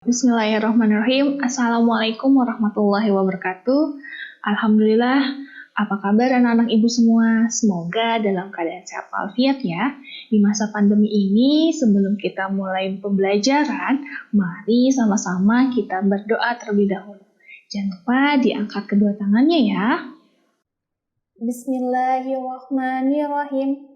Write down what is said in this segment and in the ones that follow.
Bismillahirrahmanirrahim. Assalamualaikum warahmatullahi wabarakatuh. Alhamdulillah, apa kabar anak-anak ibu semua? Semoga dalam keadaan sehat walafiat ya. Di masa pandemi ini, sebelum kita mulai pembelajaran, mari sama-sama kita berdoa terlebih dahulu. Jangan lupa diangkat kedua tangannya ya. Bismillahirrahmanirrahim.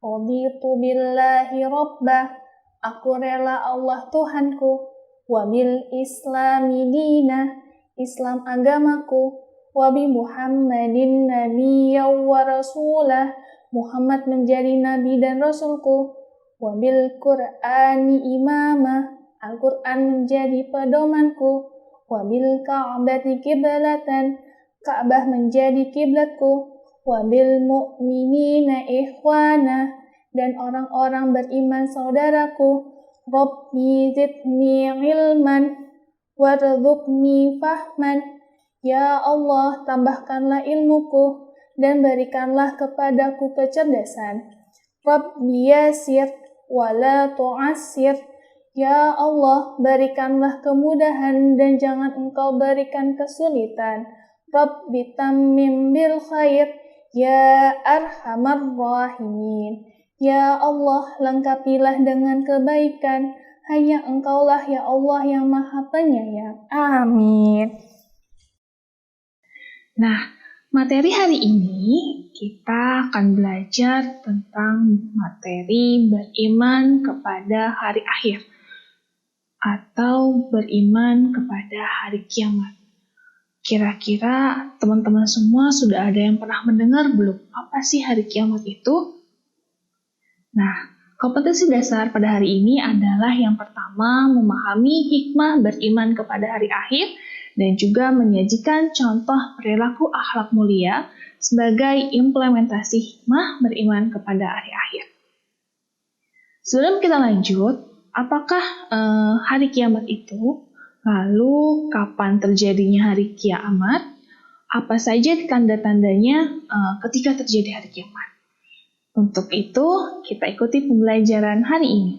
Raditu billahi rabbah. Aku rela Allah Tuhanku. Wabil islami dinah, Islam agamaku. Wabi Muhammadin nabiyya wa rasulah, Muhammad menjadi nabi dan rasulku. Wabil Qur'ani imamah, Al-Quran menjadi pedomanku. Wabil Ka'bati kiblatan, Ka'bah menjadi kiblatku. Wabil mu'minina ikhwana, dan orang-orang beriman saudaraku. Rabbi zidni ilman warzuqni fahman. Ya Allah, tambahkanlah ilmuku dan berikanlah kepadaku kecerdasan. Rabbi yasir wala tu'asir. Ya Allah, berikanlah kemudahan dan jangan Engkau berikan kesulitan. Rabbi tammim bil khair ya arhamar rahimin. Ya Allah, lengkapilah dengan kebaikan. Hanya Engkaulah ya Allah yang Maha Penyayang. Amin. Nah, materi hari ini kita akan belajar tentang materi beriman kepada hari akhir atau beriman kepada hari kiamat. Kira-kira teman-teman semua sudah ada yang pernah mendengar belum? Apa sih hari kiamat itu? Nah, kompetensi dasar pada hari ini adalah yang pertama, memahami hikmah beriman kepada hari akhir dan juga menyajikan contoh perilaku akhlak mulia sebagai implementasi hikmah beriman kepada hari akhir. Sebelum kita lanjut, apakah hari kiamat itu? Lalu, kapan terjadinya hari kiamat? Apa saja tanda-tandanya ketika terjadi hari kiamat? Untuk itu, kita ikuti pembelajaran hari ini.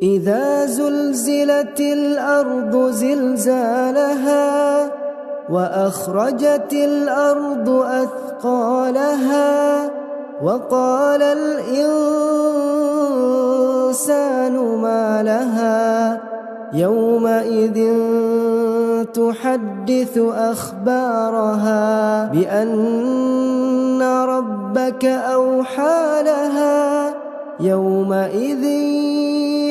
إذا زلزلت الأرض زلزالها وأخرجت الأرض أثقالها وقال الإنسان ما لها يومئذ تحدث أخبارها بأن ربك أوحى لها يومئذ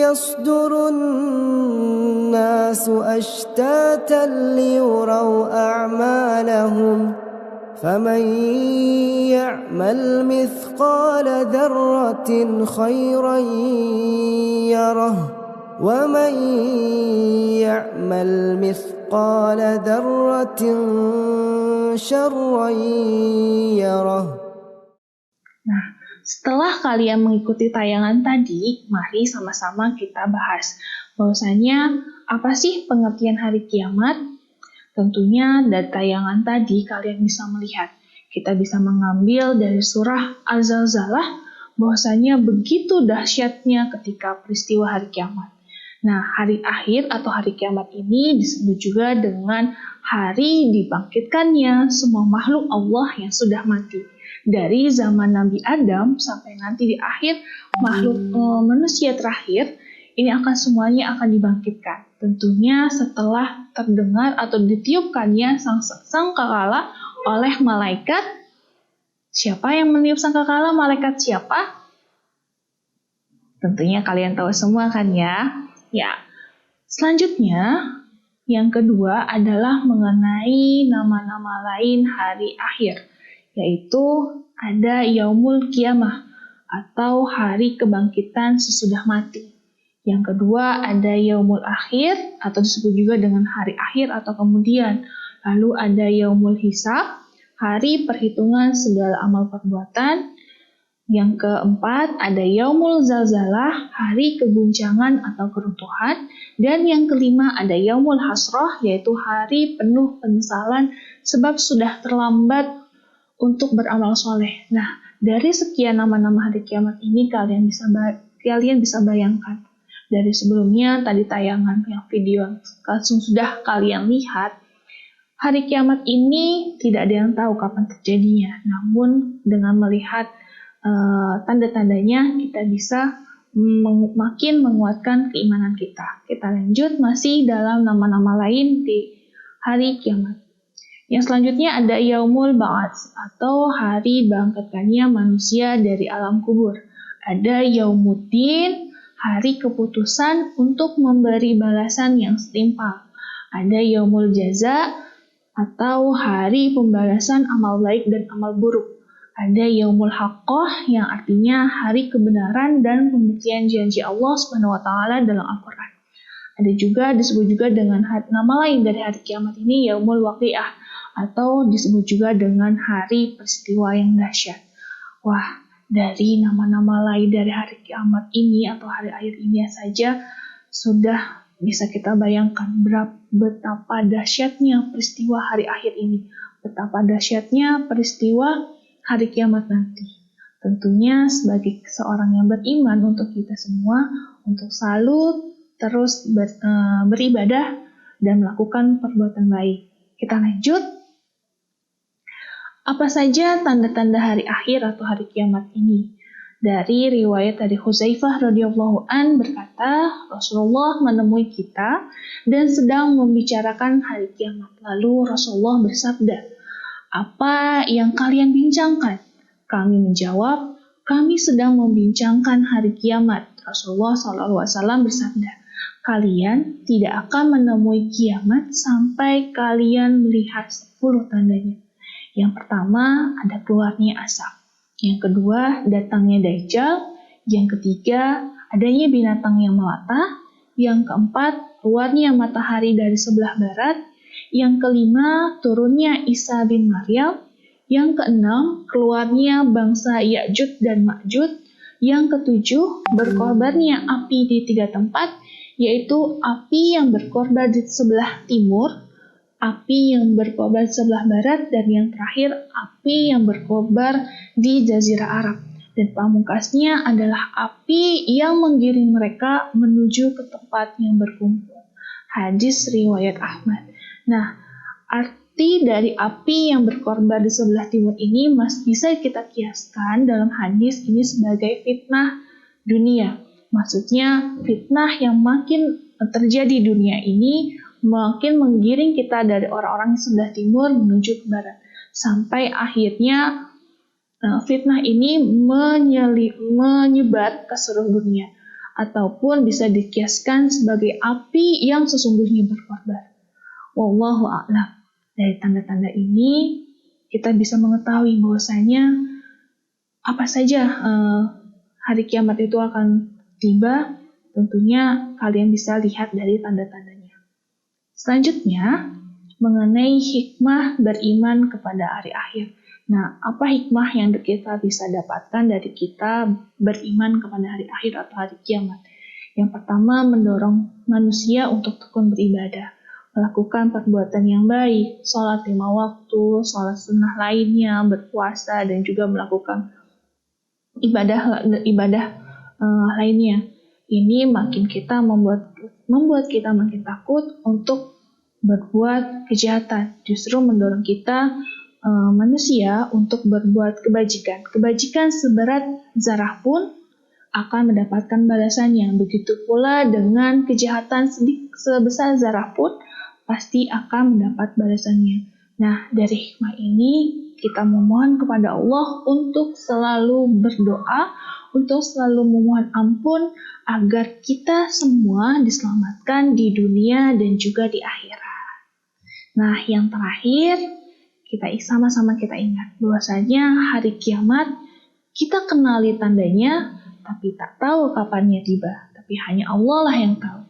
يصدر الناس أشتاتا ليروا أعمالهم فمن يعمل مثقال ذرة خيرا يره ومن يعمل مثقال ذرة شرا يره. Nah, setelah kalian mengikuti tayangan tadi, mari sama-sama kita bahas bahwasanya apa sih pengertian hari kiamat? Tentunya dari tayangan tadi kalian bisa melihat, kita bisa mengambil dari surah Az-Zalzalah bahwasanya begitu dahsyatnya ketika peristiwa hari kiamat. Nah, hari akhir atau hari kiamat ini disebut juga dengan hari dibangkitkannya semua makhluk Allah yang sudah mati. Dari zaman Nabi Adam sampai nanti di akhir makhluk manusia terakhir, ini semuanya akan dibangkitkan. Tentunya setelah terdengar atau ditiupkannya sangkakala oleh malaikat. Siapa yang meniup sangkakala? Malaikat siapa? Tentunya kalian tahu semua kan ya? Ya. Selanjutnya, yang kedua adalah mengenai nama-nama lain hari akhir, yaitu ada Yaumul Qiyamah atau hari kebangkitan sesudah mati. Yang kedua ada Yaumul Akhir atau disebut juga dengan hari akhir atau kemudian. Lalu ada Yaumul Hisab, hari perhitungan segala amal perbuatan. Yang keempat ada Yaumul Zalzalah, hari keguncangan atau keruntuhan. Dan yang kelima ada Yaumul Hasrah, yaitu hari penuh penyesalan sebab sudah terlambat untuk beramal soleh. Nah, dari sekian nama-nama hari kiamat ini kalian bisa bayangkan Dari sebelumnya, tadi tayangan yang video yang langsung sudah kalian lihat, hari kiamat ini tidak ada yang tahu kapan terjadinya. Namun dengan melihat tanda-tandanya, kita bisa makin menguatkan keimanan kita. Kita lanjut masih dalam nama-nama lain di hari kiamat. Yang selanjutnya ada Yaumul Ba'ats atau hari bangkitkannya manusia dari alam kubur. Ada Yaumuddin, hari keputusan untuk memberi balasan yang setimpal. Ada Yaumul Jaza atau hari pembalasan amal baik dan amal buruk. Ada Yaumul Haqqah yang artinya hari kebenaran dan pembuktian janji Allah Subhanahu wa taala dalam Al-Qur'an. Ada juga disebut juga dengan nama lain dari hari kiamat ini Yaumul Waqiah atau disebut juga dengan hari peristiwa yang dahsyat. Wah, dari nama-nama lain dari hari kiamat ini atau hari akhir ini saja sudah bisa kita bayangkan betapa dahsyatnya peristiwa hari akhir ini, betapa dahsyatnya peristiwa hari kiamat nanti. Tentunya sebagai seorang yang beriman untuk kita semua, untuk selalu terus beribadah dan melakukan perbuatan baik. Kita lanjut. Apa saja tanda-tanda hari akhir atau hari kiamat ini? Dari riwayat dari Hudzaifah radhiyallahu an berkata, Rasulullah menemui kita dan sedang membicarakan hari kiamat. Lalu Rasulullah bersabda, "Apa yang kalian bincangkan?" Kami menjawab, "Kami sedang membincangkan hari kiamat." Rasulullah SAW bersabda, "Kalian tidak akan menemui kiamat sampai kalian melihat 10 tandanya. Yang pertama, ada keluarnya asap. Yang kedua, datangnya Dajjal. Yang ketiga, adanya binatang yang melata. Yang keempat, keluarnya matahari dari sebelah barat. Yang kelima, turunnya Isa bin Maryam. Yang keenam, keluarnya bangsa Ya'juj dan Ma'juj. Yang ketujuh, berkorbannya api di 3 tempat, yaitu api yang berkorban di sebelah timur, api yang berkobar sebelah barat, dan yang terakhir api yang berkobar di Jazirah Arab. Dan pamungkasnya adalah api yang menggiring mereka menuju ke tempat yang berkumpul. Hadis riwayat Ahmad. Nah, arti dari api yang berkobar di sebelah timur ini masih bisa kita kiaskan dalam hadis ini sebagai fitnah dunia. Maksudnya fitnah yang makin terjadi di dunia ini makin menggiring kita dari orang-orang yang sebelah timur menuju ke barat. Sampai akhirnya fitnah ini menyebar ke seluruh dunia. Ataupun bisa dikiaskan sebagai api yang sesungguhnya berkobar. Wallahu a'lam. Dari tanda-tanda ini kita bisa mengetahui bahwasanya apa saja hari kiamat itu akan tiba. Tentunya kalian bisa lihat dari tanda-tandanya. Selanjutnya, mengenai hikmah beriman kepada hari akhir. Nah, apa hikmah yang kita bisa dapatkan dari kita beriman kepada hari akhir atau hari kiamat? Yang pertama, mendorong manusia untuk tekun beribadah, melakukan perbuatan yang baik, sholat 5 waktu, sholat sunnah lainnya, berpuasa, dan juga melakukan ibadah lainnya. Ini makin kita membuat kita makin takut untuk berbuat kejahatan. Justru mendorong kita manusia untuk berbuat kebajikan. Kebajikan seberat zarah pun akan mendapatkan balasannya. Begitu pula dengan kejahatan sebesar zarah pun pasti akan mendapat balasannya. Nah, dari hikmah ini kita memohon kepada Allah untuk selalu berdoa, untuk selalu memohon ampun agar kita semua diselamatkan di dunia dan juga di akhirat. Nah, yang terakhir, kita sama-sama kita ingat bahwasanya hari kiamat kita kenali tandanya, tapi tak tahu kapannya tiba. Tapi hanya Allah lah yang tahu.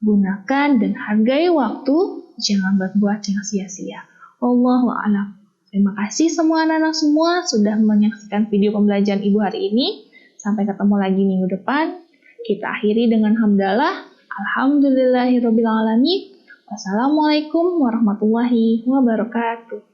Gunakan dan hargai waktu, jangan berbuat yang sia-sia. Wallahu a'lam. Terima kasih semua anak-anak semua sudah menyaksikan video pembelajaran Ibu hari ini. Sampai ketemu lagi minggu depan. Kita akhiri dengan hamdalah. Alhamdulillahirrabbilalamin. Wassalamualaikum warahmatullahi wabarakatuh.